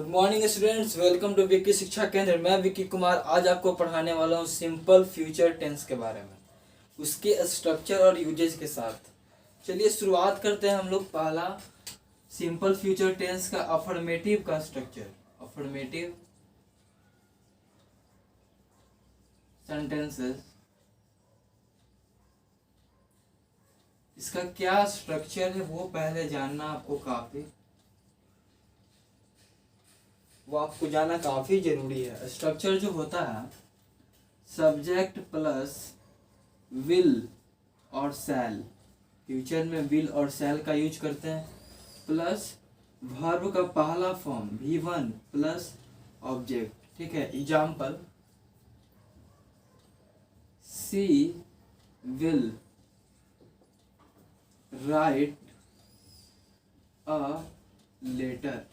Morning students, welcome to Vicky Shiksha Kendra. मैं विक्की कुमार आज आपको पढ़ाने वाला हूँ सिंपल फ्यूचर टेंस के बारे में, उसके स्ट्रक्चर और यूजेज के साथ। चलिए शुरुआत करते हैं हम लोग। पहला सिंपल फ्यूचर टेंस का अफर्मेटिव का स्ट्रक्चर। अफर्मेटिव सेंटेंसेस, इसका क्या स्ट्रक्चर है वो पहले जानना आपको काफी जरूरी है। स्ट्रक्चर जो होता है, सब्जेक्ट प्लस विल और शैल, फ्यूचर में विल और शैल का यूज करते हैं, प्लस वर्ब का पहला फॉर्म V1 प्लस ऑब्जेक्ट। ठीक है, example she will write a letter.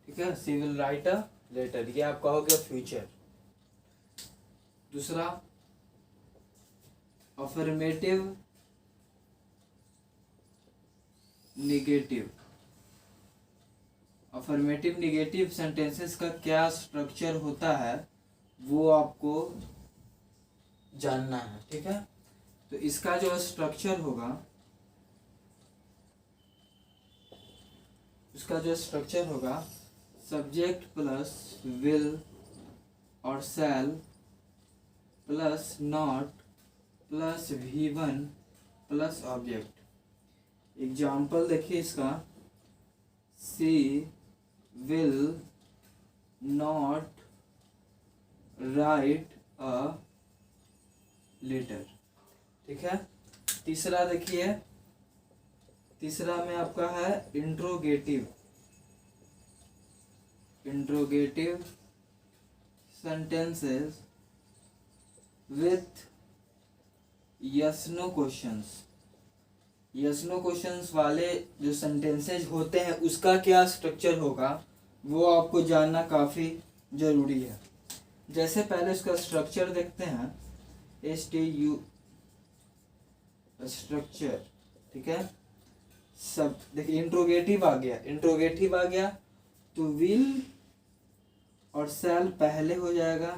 ठीक है, she will write a letter, ये आपका हो गया फ्यूचर। दूसरा affirmative negative. Affirmative negative sentences का क्या स्ट्रक्चर होता है वो आपको जानना है। ठीक है, तो इसका जो स्ट्रक्चर होगा, सब्जेक्ट प्लस विल और shall plus not plus V1 plus object. Example देखिए इसका, she will not write a letter. ठीक है, तीसरा देखिए, तीसरा में आपका है interrogative sentences with yes no questions. Yes no questions वाले जो सेंटेंसेस होते हैं उसका क्या स्ट्रक्चर होगा वो आपको जानना काफ़ी ज़रूरी है। जैसे पहले उसका स्ट्रक्चर देखते हैं, STU स्ट्रक्चर। ठीक है, सब देखिए, इंट्रोगेटिव आ गया तो विल और शैल पहले हो जाएगा,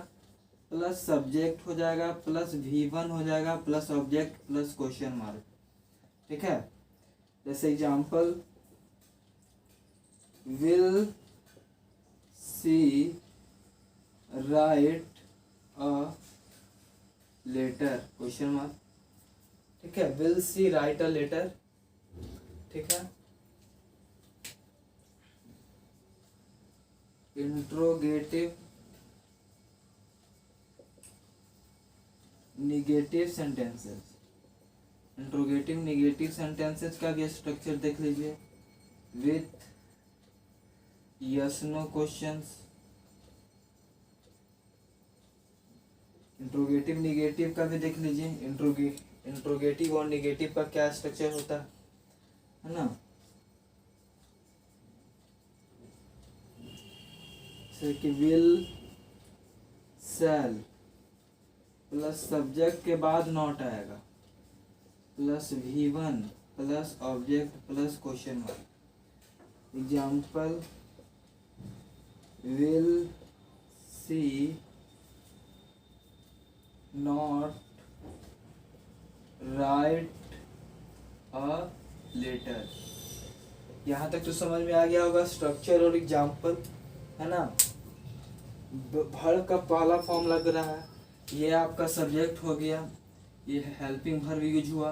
प्लस सब्जेक्ट हो जाएगा, प्लस V1 हो जाएगा, plus object plus question mark. ठीक है, जैसे example will she write a letter question mark. ठीक है, will she write a letter. ठीक है, इंट्रोगेटिव निगेटिव सेंटेंसेस का भी स्ट्रक्चर देख लीजिए, with yes no questions. Interrogative negative का भी देख लीजिए, इंट्रोगेटिव और निगेटिव का क्या स्ट्रक्चर होता है ना। जैसे कि विल शैल प्लस सब्जेक्ट के बाद नॉट आएगा, plus V1 plus object plus question mark. Example will she not write a letter. यहाँ तक तो समझ में आ गया होगा स्ट्रक्चर और एग्जाम्पल, है ना। वर्ब का पहला फॉर्म लग रहा है, ये आपका सब्जेक्ट हो गया, ये हेल्पिंग वर्ब यूज हुआ,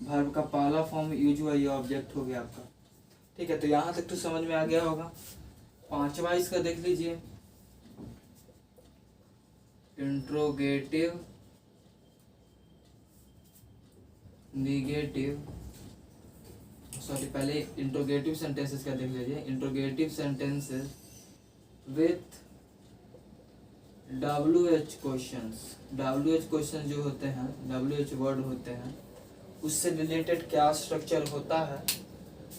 वर्ब का पहला फॉर्म यूज हुआ, ये ऑब्जेक्ट हो गया आपका। ठीक है, तो यहाँ तक तो समझ में आ गया होगा। पांचवा इसका देख लीजिए, इंट्रोगेटिव निगेटिव, पहले इंट्रोगेटिव सेंटेंसेस का देख लीजिए। Interrogative sentences with WH question जो होते हैं, WH वर्ड होते हैं, उससे रिलेटेड क्या स्ट्रक्चर होता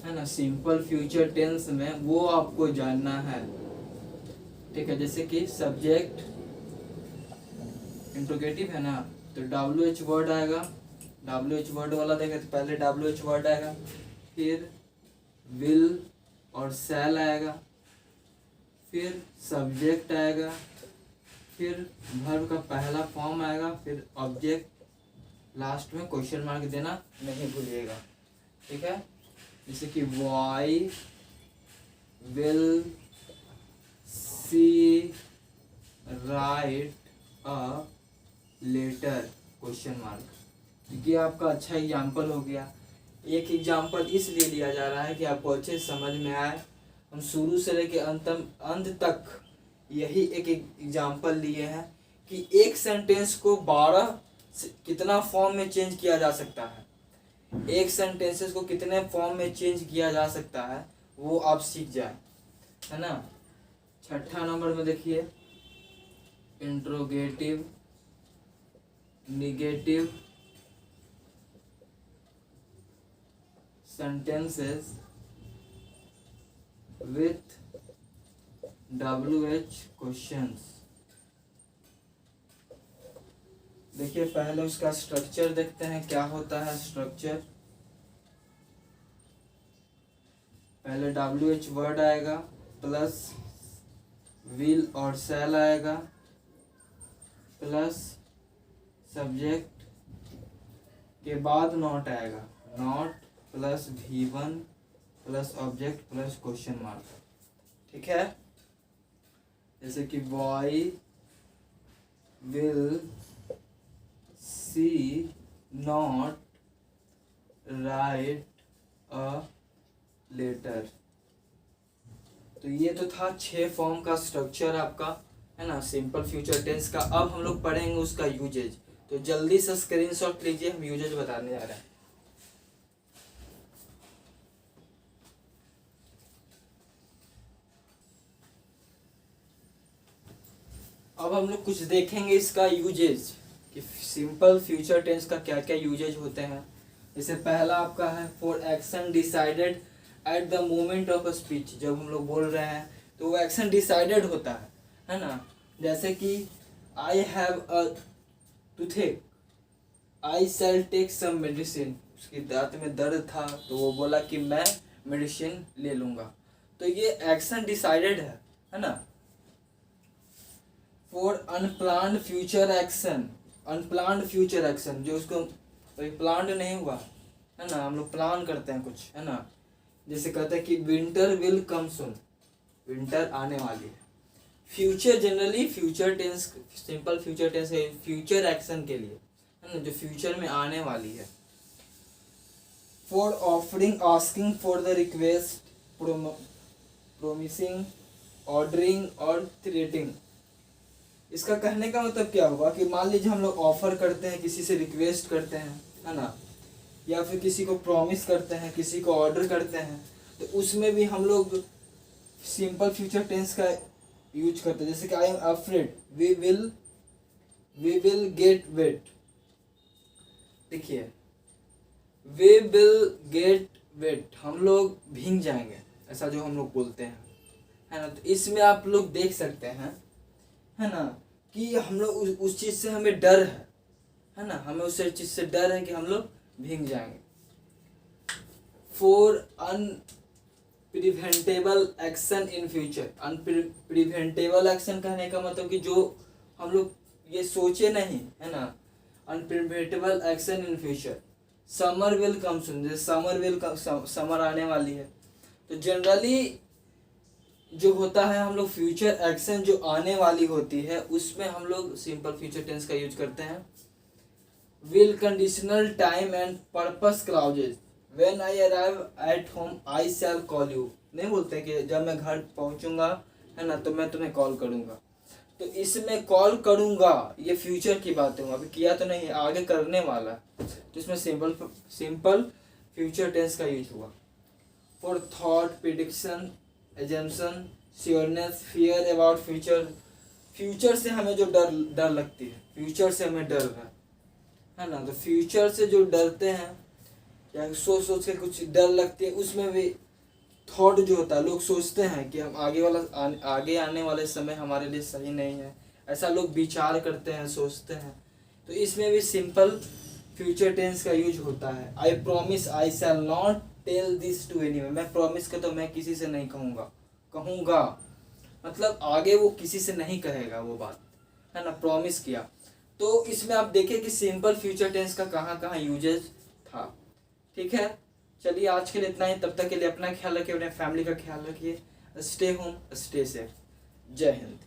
है ना, सिंपल फ्यूचर टेंस में, वो आपको जानना है। ठीक है, जैसे कि सब्जेक्ट इंट्रोगेटिव है ना, तो WH वर्ड आएगा, WH वर्ड वाला देखें तो पहले WH वर्ड आएगा, फिर विल और शैल आएगा, फिर सब्जेक्ट आएगा, फिर वर्ब का पहला फॉर्म आएगा, फिर ऑब्जेक्ट, लास्ट में क्वेश्चन मार्क देना नहीं भूलिएगा, ठीक है। जैसे कि boy will she write a letter question mark. क्योंकि आपका अच्छा एग्जाम्पल हो गया। एक एग्जाम्पल इसलिए लिया जा रहा है कि आपको अच्छे से समझ में आए। हम शुरू से लेकर अंत तक यही एक एग्जाम्पल लिए हैं कि एक सेंटेंस को 12 कितना फॉर्म में चेंज किया जा सकता है, एक सेंटेंसेस को कितने फॉर्म में चेंज किया जा सकता है वो आप सीख जाए, है ना। 6ठा नंबर में देखिए, interrogative, negative sentences with WH questions। देखिए पहले उसका स्ट्रक्चर देखते हैं क्या होता है स्ट्रक्चर। पहले WH वर्ड आएगा, प्लस विल और शैल आएगा, प्लस सब्जेक्ट के बाद नॉट आएगा, not plus V1 plus object plus question mark, ठीक है। जैसे कि boy will she not write a letter. तो ये तो था 6 फॉर्म का स्ट्रक्चर आपका, है ना, सिंपल फ्यूचर टेंस का। अब हम लोग पढ़ेंगे उसका यूजेज। तो जल्दी से स्क्रीनशॉट लीजिए, हम यूजेज बताने जा रहे हैं। अब हम लोग कुछ देखेंगे इसका यूजेज कि सिंपल फ्यूचर टेंस का क्या क्या यूजेज होते हैं। जैसे पहला आपका है for action decided at the moment of a speech. जब हम लोग बोल रहे हैं तो वो एक्शन डिसाइडेड होता है ना। जैसे कि I have a toothache, I shall take some medicine. उसकी दांत में दर्द था तो वो बोला कि मैं मेडिसिन ले लूँगा, तो ये एक्शन डिसाइडेड है ना। For unplanned future action, unplanned future action जो उसको प्लान्ड नहीं हुआ, है ना, हम लोग प्लान करते हैं कुछ, है ना। जैसे कहते हैं कि winter will come soon, winter आने वाली है। Future generally future tense, simple future tense है फ्यूचर एक्शन के लिए, है ना, जो फ्यूचर में आने वाली है। For offering, asking for the request, promising, ordering और थ्रेटिंग। इसका कहने का मतलब क्या हुआ कि मान लीजिए हम लोग ऑफर करते हैं, किसी से रिक्वेस्ट करते हैं, है ना, या फिर किसी को प्रॉमिस करते हैं, किसी को ऑर्डर करते हैं, तो उसमें भी हम लोग सिंपल फ्यूचर टेंस का यूज करते हैं। जैसे कि I am afraid we will get wet. देखिए वी विल गेट वेट, हम लोग भीग जाएंगे, ऐसा जो हम लोग बोलते हैं, है ना। तो इसमें आप लोग देख सकते हैं, है ना, कि हम लोग उस चीज़ से हमें डर है ना, हमें उस चीज़ से डर है कि हम लोग भीग जाएंगे। For unpreventable action in future, unpreventable action कहने का मतलब कि जो हम लोग ये सोचे नहीं, है ना, unpreventable action in future. Summer will come soon, summer आने वाली है। तो जनरली जो होता है हम लोग फ्यूचर एक्शन जो आने वाली होती है उसमें हम लोग सिंपल फ्यूचर टेंस का यूज करते हैं। Will conditional time and purpose clauses, when I arrive at home I shall call you. नहीं बोलते कि जब मैं घर पहुंचूंगा, है ना, तो मैं तुम्हें कॉल करूंगा। तो इसमें कॉल करूंगा ये फ्यूचर की बात है, अभी किया तो नहीं, आगे करने वाला। तो इसमें सिंपल फ्यूचर टेंस का यूज हुआ। For thought, prediction, assumption, sureness, fear about future. Future से हमें जो डर लगती है, फ्यूचर से हमें डर है ना, तो फ्यूचर से जो डरते हैं या सोच के कुछ डर लगती है, उसमें भी थॉट जो होता है, लोग सोचते हैं कि हम आगे आने वाले समय हमारे लिए सही नहीं है, ऐसा लोग विचार करते हैं, सोचते हैं। तो इसमें भी सिंपल फ्यूचर टेंस का यूज होता है। I promise I shall not tell this to anyone, मैं प्रॉमिस कर तो मैं किसी से नहीं कहूँगा, मतलब आगे वो किसी से नहीं कहेगा वो बात, है ना, प्रॉमिस किया। तो इसमें आप देखें कि सिंपल फ्यूचर टेंस का कहाँ कहाँ यूजेस था। ठीक है, चलिए आज के लिए इतना ही। तब तक के लिए अपना ख्याल रखिए, अपने फैमिली का ख्याल रखिए। Stay home, stay safe. जय हिंद।